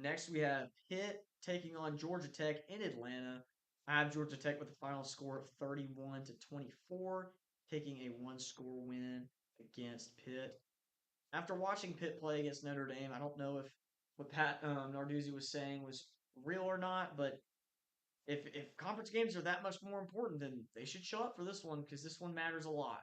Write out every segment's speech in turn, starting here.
Next, we have Pitt taking on Georgia Tech in Atlanta. I have Georgia Tech with a final score of 31-24, taking a one-score win against Pitt. After watching Pitt play against Notre Dame, I don't know if what Pat Narduzzi was saying was real or not, but if conference games are that much more important, then they should show up for this one because this one matters a lot.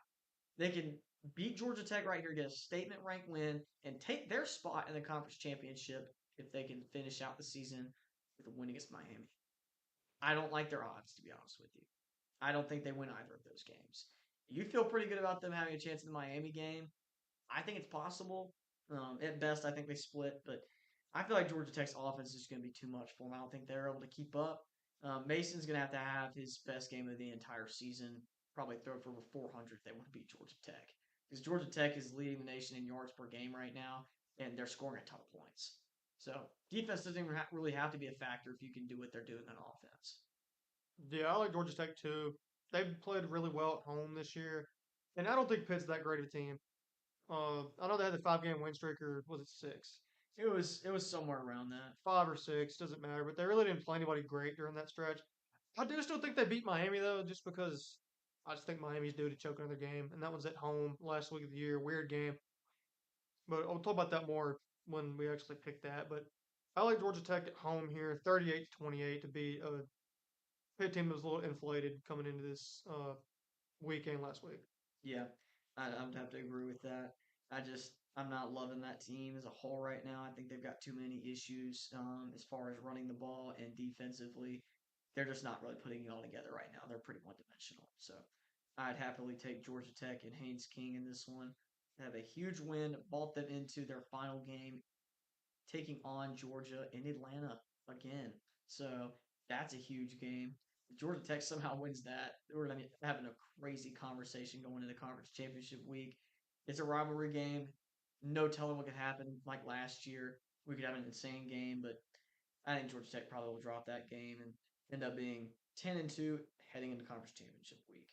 They can beat Georgia Tech right here, get a statement rank win, and take their spot in the conference championship if they can finish out the season with a win against Miami. I don't like their odds, to be honest with you. I don't think they win either of those games. You feel pretty good about them having a chance in the Miami game. I think it's possible. At best, I think they split, but I feel like Georgia Tech's offense is going to be too much for them. I don't think they're able to keep up. Mason's going to have his best game of the entire season, probably throw for over 400 if they want to beat Georgia Tech. Because Georgia Tech is leading the nation in yards per game right now, and they're scoring a ton of points. So defense doesn't even really have to be a factor if you can do what they're doing on offense. Yeah, I like Georgia Tech too. They've played really well at home this year, and I don't think Pitt's that great of a team. I know they had the 5 game win streak, or was it six? It was somewhere around that. 5 or 6, doesn't matter. But they really didn't play anybody great during that stretch. I do still think they beat Miami though, just because I just think Miami's due to choke another game, and that one's at home last week of the year. Weird game, but I'll talk about that more when we actually pick that. But I like Georgia Tech at home here, 38-28 to beat a Pitt team that was a little inflated coming into this weekend last week. Yeah, I would have to agree with that. I'm not loving that team as a whole right now. I think they've got too many issues as far as running the ball and defensively. They're just not really putting it all together right now. They're pretty one dimensional. So I'd happily take Georgia Tech and Haynes King in this one. They have a huge win, vault them into their final game taking on Georgia in Atlanta again. So that's a huge game. If Georgia Tech somehow wins that, we're going to be having a crazy conversation going into conference championship week. It's a rivalry game. No telling what could happen. Like last year, we could have an insane game, but I think Georgia Tech probably will drop that game and end up being 10-2 heading into conference championship week.